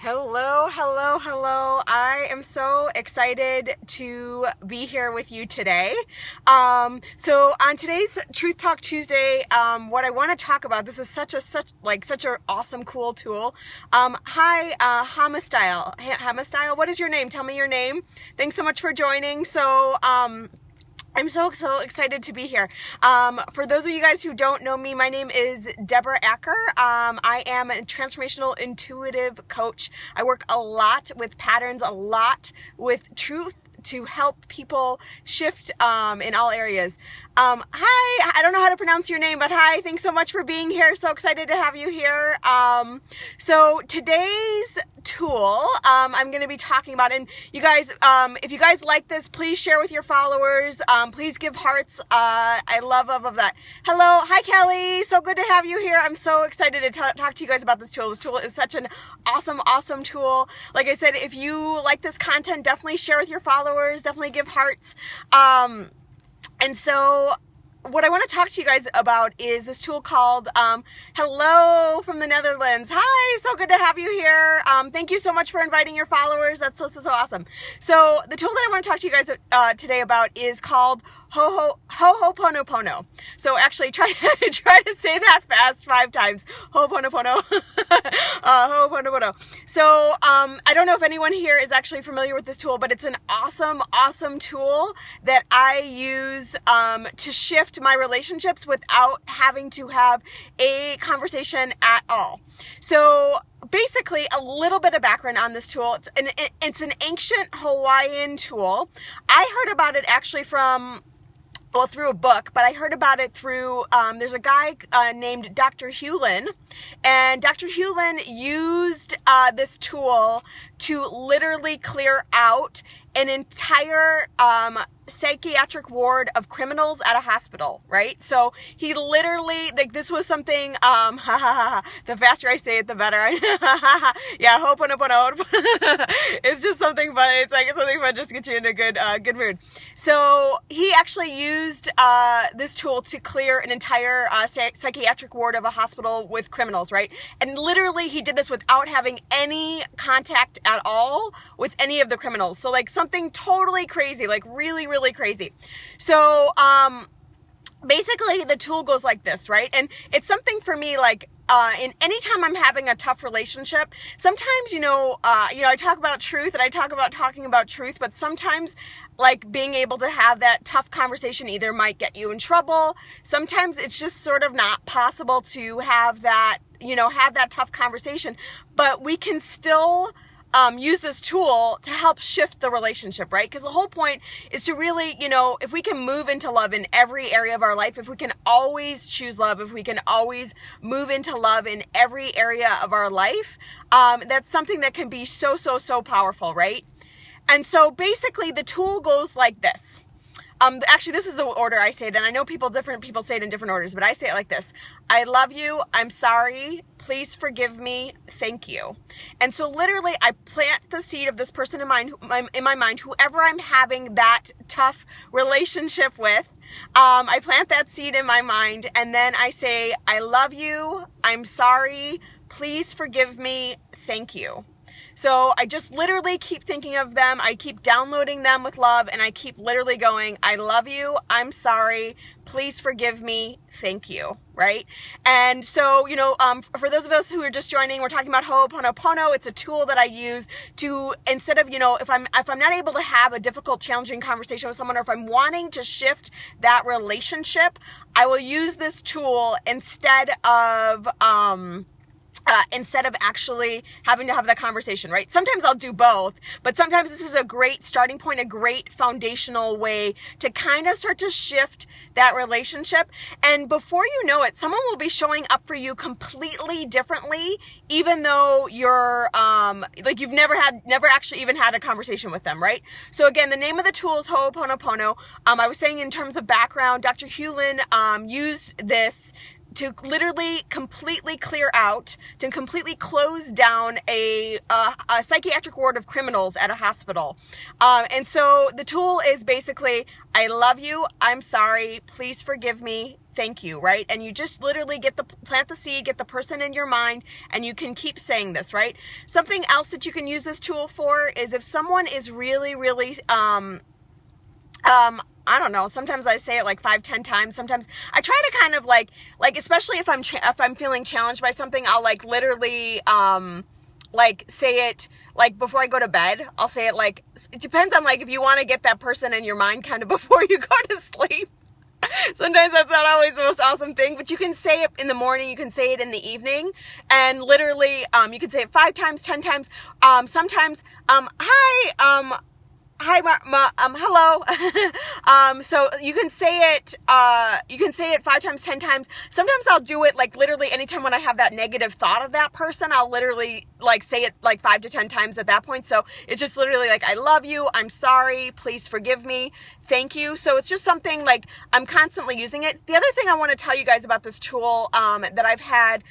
Hello, hello, hello. I am so excited to be here with you today. So on today's Truth Talk Tuesday, what I want to talk about, this is such an awesome, cool tool. Hi, Hamastyle, what is your name? Tell me your name. Thanks so much for joining. I'm so excited to be here. For those of you guys who don't know me, my name is DeborahAcker. I am a transformational intuitive coach. I work a lot with patterns, a lot with truth to help people shift in all areas. Hi, I don't know how to pronounce your name, but hi, thanks so much for being here. So excited to have you here. So today's tool I'm going to be talking about, and you guys, if you guys like this, please share with your followers. Please give hearts. I love that. Hello, hi Kelly, so good to have you here. I'm so excited to talk to you guys about this tool. This tool is such an awesome tool. Like I said, if you like this content, definitely share with your followers, definitely give hearts. And so what I want to talk to you guys about is this tool called Hello from the Netherlands. Hi, so good to have you here. Thank you so much for inviting your followers. That's so awesome. So the tool that I want to talk to you guys today about is called Ho'oponopono. So actually try to say that fast 5 times. Ho'oponopono. Ho'oponopono. So I don't know if anyone here is actually familiar with this tool, but it's an awesome tool that I use to shift my relationships without having to have a conversation at all. So basically, a little bit of background on this tool. It's an ancient Hawaiian tool. I heard about it actually through a book, but I heard about it through, there's a guy named Dr. Hewlin, and Dr. Hewlin used this tool to literally clear out an entire psychiatric ward of criminals at a hospital, right? So he literally, like, this was something, the faster I say it, the better. Yeah, ho'oponopono. It's just something fun. It's like something fun just to get you in a good mood. So he actually used this tool to clear an entire psychiatric ward of a hospital with criminals, right? And literally he did this without having any contact at all with any of the criminals. So like something totally crazy, like really crazy. So basically the tool goes like this, right? And it's something for me, like in anytime I'm having a tough relationship, sometimes I talk about truth, and I talk about talking about truth, but sometimes like being able to have that tough conversation either might get you in trouble. Sometimes it's just sort of not possible to have that tough conversation, but we can still use this tool to help shift the relationship, right? Because the whole point is to really, if we can move into love in every area of our life, if we can always choose love, if we can always move into love in every area of our life, that's something that can be so powerful, right? And so basically the tool goes like this. Actually, this is the order I say it, and I know different people say it in different orders, but I say it like this. I love you. I'm sorry. Please forgive me. Thank you. And so literally I plant the seed of this person in my mind, whoever I'm having that tough relationship with. I plant that seed in my mind, and then I say, I love you. I'm sorry. Please forgive me. Thank you. So I just literally keep thinking of them. I keep downloading them with love, and I keep literally going, I love you. I'm sorry. Please forgive me. Thank you. Right? And so, for those of us who are just joining, we're talking about Ho'oponopono. It's a tool that I use to, instead of, if I'm not able to have a difficult, challenging conversation with someone, or if I'm wanting to shift that relationship, I will use this tool instead of actually having to have that conversation, right? Sometimes I'll do both, but sometimes this is a great starting point, a great foundational way to kind of start to shift that relationship. And before you know it, someone will be showing up for you completely differently, even though you're, you've never actually even had a conversation with them, right? So again, the name of the tool is Ho'oponopono. I was saying in terms of background, Dr. Hewlin used this to literally completely clear out, to completely close down a psychiatric ward of criminals at a hospital. And so the tool is basically, I love you, I'm sorry, please forgive me, thank you, right? And you just literally plant the seed, get the person in your mind, and you can keep saying this, right? Something else that you can use this tool for is if someone is really, really, I don't know, sometimes I say it like 5-10 times. Sometimes I try to kind of like especially if I'm feeling challenged by something, I'll like literally like say it like before I go to bed. I'll say it like, it depends on like if you want to get that person in your mind kind of before you go to sleep. Sometimes that's not always the most awesome thing, but you can say it in the morning, you can say it in the evening, and literally you can say it 5 times, 10 times, sometimes hi, hello. So you can say it 5 times, 10 times. Sometimes I'll do it like literally anytime when I have that negative thought of that person, I'll literally like say it like 5 to 10 times at that point. So it's just literally like, I love you, I'm sorry, please forgive me, thank you. So it's just something like I'm constantly using it. The other thing I want to tell you guys about this tool that I had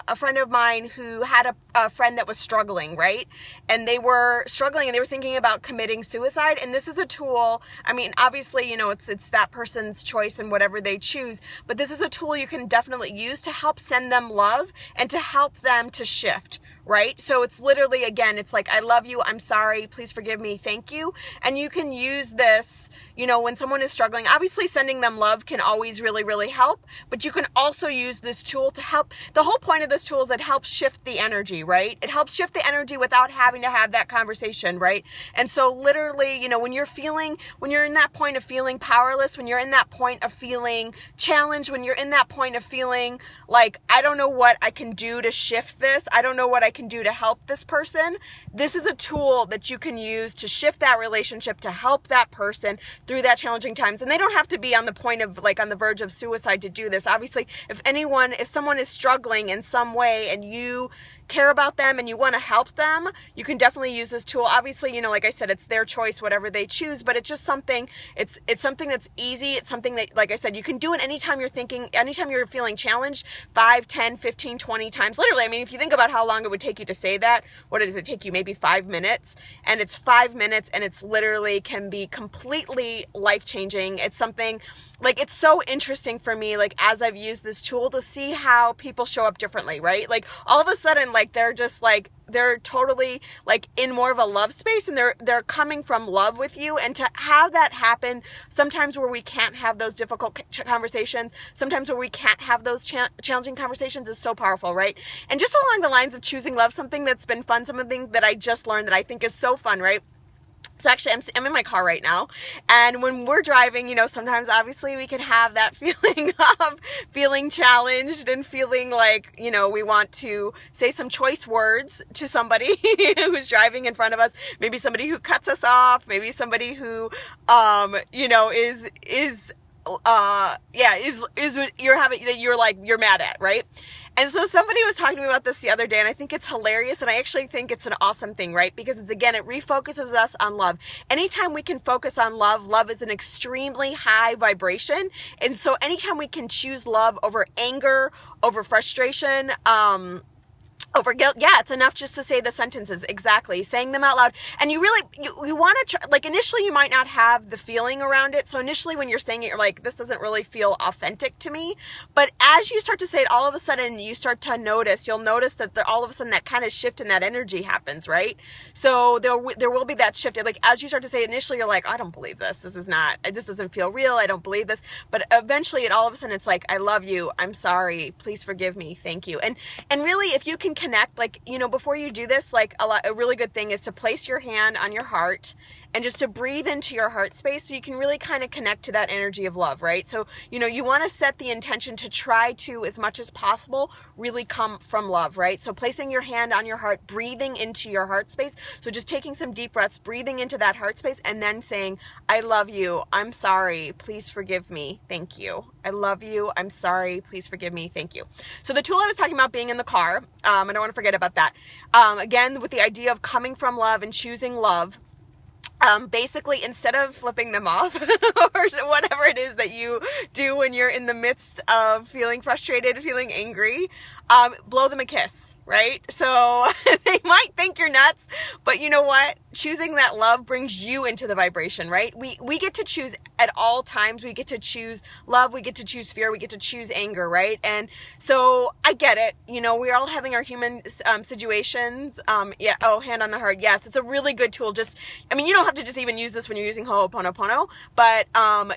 a friend of mine who had a friend that was struggling, right? And they were struggling and they were thinking about committing suicide. And this is a tool, I mean, obviously, you know, it's that person's choice and whatever they choose, but this is a tool you can definitely use to help send them love and to help them to shift, right? So it's literally, again, it's like, I love you, I'm sorry, please forgive me, thank you. And you can use this, you know, when someone is struggling. Obviously sending them love can always really, really help, but you can also use this tool to help. The whole point of this tool is it helps shift the energy, right? It helps shift the energy without having to have that conversation, right? And so literally, you know, when you're in that point of feeling powerless, when you're in that point of feeling challenged, when you're in that point of feeling like, I don't know what I can do to shift this, I don't know what I can do to help this person, this is a tool that you can use to shift that relationship, to help that person through that challenging times. And they don't have to be on the point of like on the verge of suicide to do this. Obviously, if someone is struggling in some way and you care about them and you want to help them, you can definitely use this tool. Obviously, you know, like I said, it's their choice, whatever they choose, but it's just something, it's something that's easy. It's something that, like I said, you can do it anytime you're feeling challenged, 5, 10, 15, 20 times. Literally, I mean, if you think about how long it would take you to say that, what does it take you? Maybe 5 minutes, and it's 5 minutes, and it's literally can be completely life-changing. It's something like, it's so interesting for me, like as I've used this tool, to see how people show up differently, right? Like all of a sudden, like they're just like, they're totally like in more of a love space, and they're coming from love with you. And to have that happen sometimes where we can't have those difficult conversations, sometimes where we can't have those challenging conversations, is so powerful, right? And just along the lines of choosing love, something that's been fun, something that I just learned that I think is so fun, right? So actually, I'm in my car right now, and when we're driving, you know, sometimes obviously we can have that feeling of feeling challenged and feeling like, you know, we want to say some choice words to somebody who's driving in front of us, maybe somebody who cuts us off, maybe somebody who, you know, you're mad at, right? And so somebody was talking to me about this the other day, and I think it's hilarious, and I actually think it's an awesome thing, right? Because it's, again, it refocuses us on love. Anytime we can focus on love, love is an extremely high vibration. And so anytime we can choose love over anger, over frustration, over guilt, yeah, it's enough just to say the sentences, exactly, saying them out loud. And you really, you want to try, like initially you might not have the feeling around it. So initially when you're saying it, you're like, this doesn't really feel authentic to me. But as you start to say it, all of a sudden you start to notice, you'll notice that all of a sudden that kind of shift in that energy happens, right? So there will be that shift. Like as you start to say it, initially you're like, I don't believe this. This doesn't feel real. I don't believe this. But eventually all of a sudden it's like, I love you. I'm sorry. Please forgive me. Thank you. And really, if you can connect, like, you know, before you do this, like a really good thing is to place your hand on your heart and just to breathe into your heart space, so you can really kind of connect to that energy of love, right? So, you know, you want to set the intention to try to, as much as possible, really come from love, right? So placing your hand on your heart, breathing into your heart space. So just taking some deep breaths, breathing into that heart space, and then saying, I love you, I'm sorry, please forgive me, thank you. I love you, I'm sorry, please forgive me, thank you. So the tool I was talking about being in the car, I don't want to forget about that. Again, with the idea of coming from love and choosing love, basically, instead of flipping them off or whatever it is that you do when you're in the midst of feeling frustrated, feeling angry, blow them a kiss, right? So they might think you're nuts, but you know what? choosing that love brings you into the vibration, right? We get to choose at all times. We get to choose love. We get to choose fear. We get to choose anger, right? And so I get it. You know, we're all having our human situations. Yeah. Oh, hand on the heart. Yes. It's a really good tool. You don't have to just even use this when you're using Ho'oponopono, but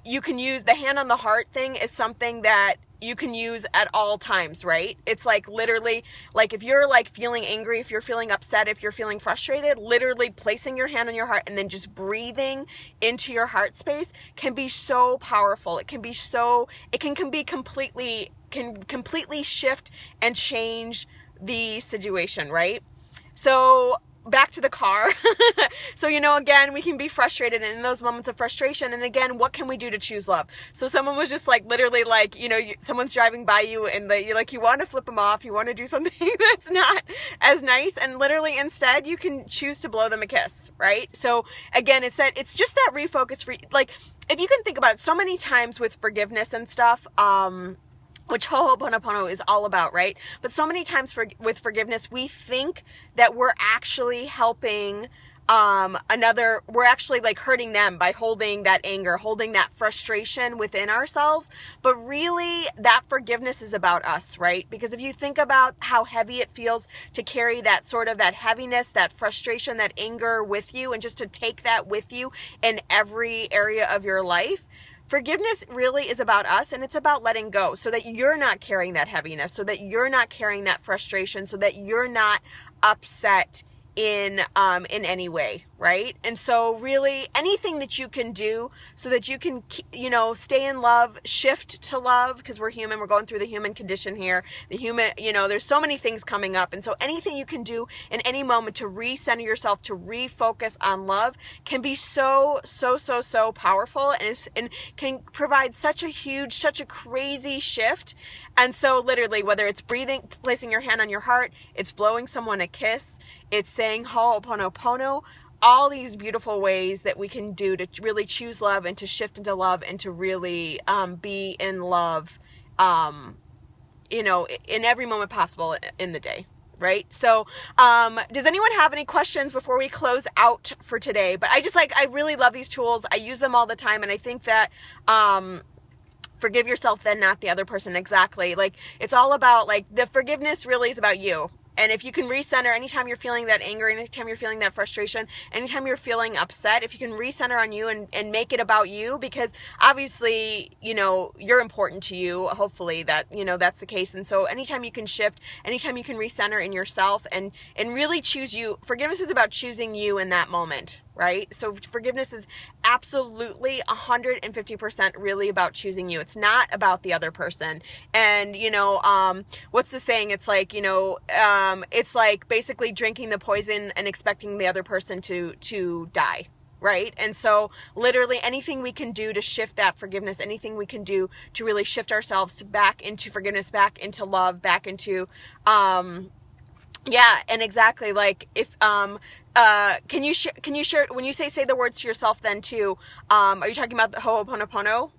you can use the hand on the heart thing is something that you can use at all times, right? It's like literally, like if you're like feeling angry, if you're feeling upset, if you're feeling frustrated, literally placing your hand on your heart and then just breathing into your heart space can be so powerful. It can completely shift and change the situation, right? So back to the car. So, again, we can be frustrated in those moments of frustration. And again, what can we do to choose love? So someone was just like, literally like, someone's driving by you and you want to flip them off. You want to do something that's not as nice. And literally instead you can choose to blow them a kiss, right? So again, it's just that refocus for, like, if you can think about it, so many times with forgiveness and stuff, which Ho'oponopono is all about, right? But so many times with forgiveness, we think that we're actually helping we're actually like hurting them by holding that anger, holding that frustration within ourselves. But really that forgiveness is about us, right? Because if you think about how heavy it feels to carry that sort of that heaviness, that frustration, that anger with you, and just to take that with you in every area of your life, forgiveness really is about us, and it's about letting go so that you're not carrying that heaviness, so that you're not carrying that frustration, so that you're not upset in any way, right? And so really anything that you can do so that you can, stay in love, shift to love, because we're human, we're going through the human condition here. The human, there's so many things coming up. And so anything you can do in any moment to recenter yourself, to refocus on love can be so powerful and can provide such a crazy shift. And so literally, whether it's breathing, placing your hand on your heart, it's blowing someone a kiss, it's saying Ho'oponopono, all these beautiful ways that we can do to really choose love and to shift into love and to really be in love, in every moment possible in the day, right? So does anyone have any questions before we close out for today? But I really love these tools. I use them all the time, and I think that forgive yourself, then not the other person. Exactly. Like, it's all about, like, the forgiveness really is about you. And if you can recenter anytime you're feeling that anger, anytime you're feeling that frustration, anytime you're feeling upset, if you can recenter on you and make it about you, because obviously, you're important to you, hopefully that's the case. And so anytime you can shift, anytime you can recenter in yourself and really choose you, forgiveness is about choosing you in that moment, right? So forgiveness is absolutely 150% really about choosing you. It's not about the other person. And, what's the saying? It's like, it's like basically drinking the poison and expecting the other person to die, right? And so literally anything we can do to shift that forgiveness, anything we can do to really shift ourselves back into forgiveness, back into love, back into, yeah, and exactly, like, if, can you share, when you say the words to yourself then too, are you talking about the Ho'oponopono?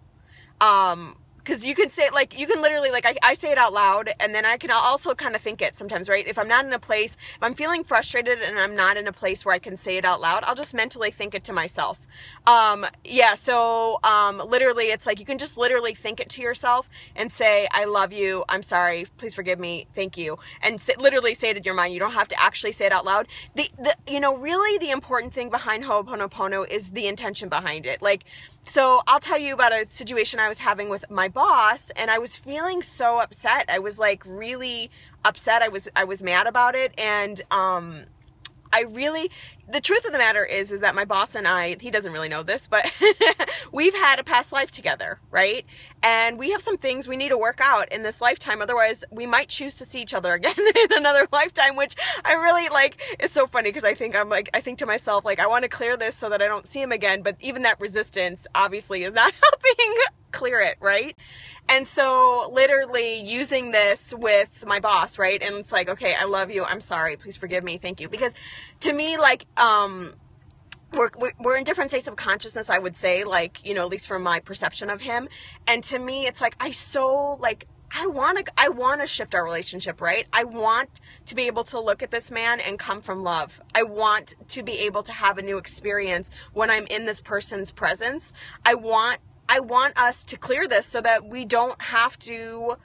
Because you can say, like, you can literally, like, I say it out loud, and then I can also kind of think it sometimes, right? If I'm not in a place, if I'm feeling frustrated and I'm not in a place where I can say it out loud, I'll just mentally think it to myself. Yeah, so literally, it's like you can just literally think it to yourself and say, I love you, I'm sorry, please forgive me, thank you. And literally say it in your mind. You don't have to actually say it out loud. Really the important thing behind Ho'oponopono is the intention behind it. Like, so I'll tell you about a situation I was having with my boss, and I was feeling so upset. I was like really upset. I was mad about it. And, the truth of the matter is that my boss and I, he doesn't really know this, but we've had a past life together, right? And we have some things we need to work out in this lifetime. Otherwise, we might choose to see each other again in another lifetime, which I really like. It's so funny because I think to myself, like, I want to clear this so that I don't see him again. But even that resistance obviously is not helping clear it, right? And so literally using this with my boss, right? And it's like, okay, I love you. I'm sorry. Please forgive me. Thank you. Because to me, like, we're in different states of consciousness, I would say, like, at least from my perception of him. And to me, it's like, I want to shift our relationship, right? I want to be able to look at this man and come from love. I want to be able to have a new experience when I'm in this person's presence. I want us to clear this so that we don't have to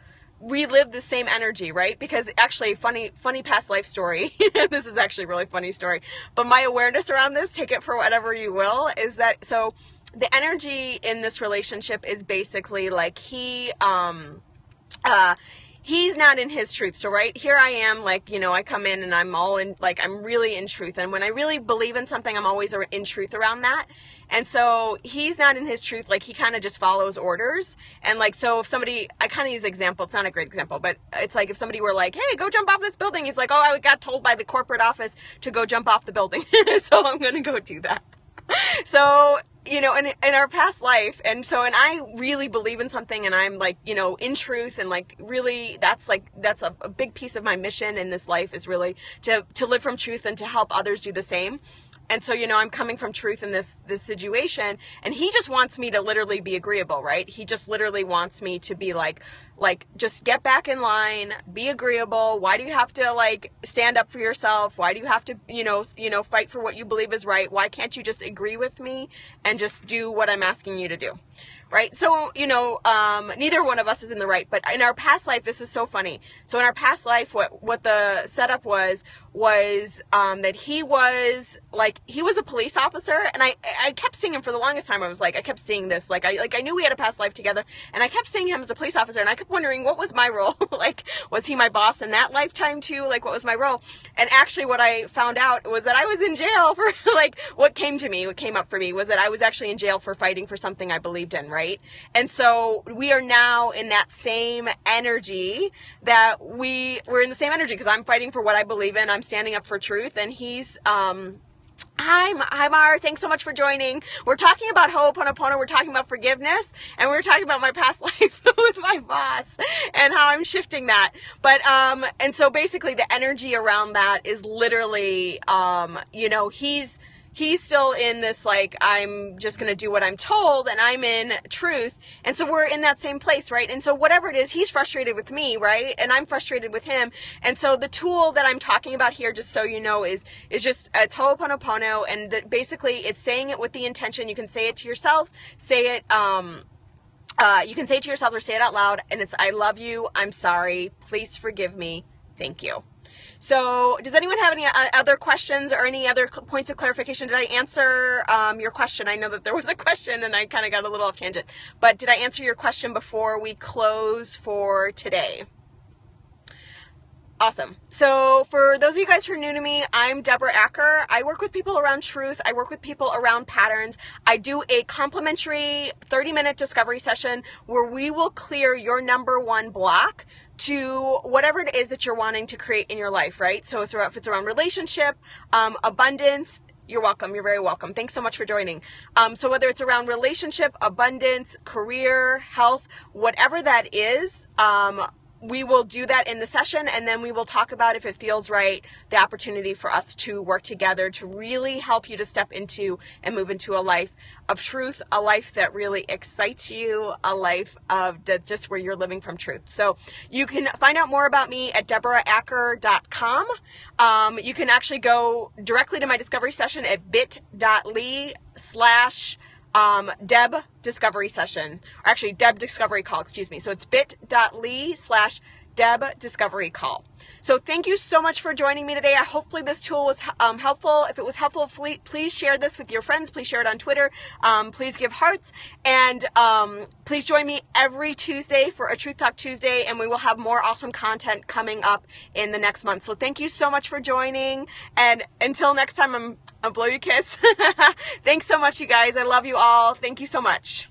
relive the same energy, right? Because actually, funny past life story. This is actually a really funny story. But my awareness around this, take it for whatever you will, is that so the energy in this relationship is basically like he's not in his truth. So right here I am, like, you know, I come in and I'm all in, like, I'm really in truth. And when I really believe in something, I'm always in truth around that. And so he's not in his truth. Like, he kind of just follows orders. And like, so if somebody, I kind of use an example, it's not a great example, but it's like if somebody were like, hey, go jump off this building. He's like, oh, I got told by the corporate office to go jump off the building. So I'm going to go do that. So, you know, in our past life, and I really believe in something, and I'm like, you know, in truth, and like really, that's a big piece of my mission in this life is really to live from truth and to help others do the same. And so, you know, I'm coming from truth in this situation, and he just wants me to literally be agreeable, right? He just literally wants me to be like, just get back in line, be agreeable. Why do you have to like stand up for yourself? Why do you have to, you know, fight for what you believe is right? Why can't you just agree with me and just do what I'm asking you to do? Right? So, you know, neither one of us is in the right, but in our past life, this is so funny. So in our past life, what the setup was that he was a police officer, and I kept seeing him for the longest time. I kept seeing this, I knew we had a past life together, and I kept seeing him as a police officer, and I kept wondering, what was my role? Like, was he my boss in that lifetime too? Like, what was my role? And actually what I found out was that I was in jail for, like, what came up for me was that I was actually in jail for fighting for something I believed in, right? And so we are now in that same energy that we're in the same energy, because I'm fighting for what I believe in. I'm standing up for truth, and he's, Hi Mar, thanks so much for joining. We're talking about Ho'oponopono, we're talking about forgiveness, and we're talking about my past life with my boss and how I'm shifting that. But, and so basically the energy around that is literally, you know, he's still in this, like, I'm just going to do what I'm told, and I'm in truth. And so we're in that same place, right? And so whatever it is, he's frustrated with me, right? And I'm frustrated with him. And so the tool that I'm talking about here, just so you know, is just it's Ho'oponopono, and basically it's saying it with the intention. You can say it to yourselves, say it, you can say it to yourself or say it out loud, and it's, I love you, I'm sorry, please forgive me, thank you. So does anyone have any other questions or any other points of clarification? Did I answer your question? I know that there was a question and I kind of got a little off tangent, but did I answer your question before we close for today? Awesome. So for those of you guys who are new to me, I'm DeborahAcker. I work with people around truth. I work with people around patterns. I do a complimentary 30-minute discovery session where we will clear your number one block to whatever it is that you're wanting to create in your life, right? So if it's around relationship, abundance, you're welcome. You're very welcome. Thanks so much for joining. So whether it's around relationship, abundance, career, health, whatever that is, we will do that in the session, and then we will talk about, if it feels right, the opportunity for us to work together to really help you to step into and move into a life of truth, a life that really excites you, a life of just where you're living from truth. So you can find out more about me at DeborahAcker.com. You can actually go directly to my discovery session at bit.ly/Deb Discovery Session, or actually Deb Discovery Call, excuse me. So it's bit.ly/Deb Discovery Call. So thank you so much for joining me today. Hopefully this tool was helpful. If it was helpful, please share this with your friends. Please share it on Twitter. Please give hearts, and please join me every Tuesday for a Truth Talk Tuesday, and we will have more awesome content coming up in the next month. So thank you so much for joining, and until next time, I'll blow you a kiss. Thanks so much, you guys. I love you all. Thank you so much.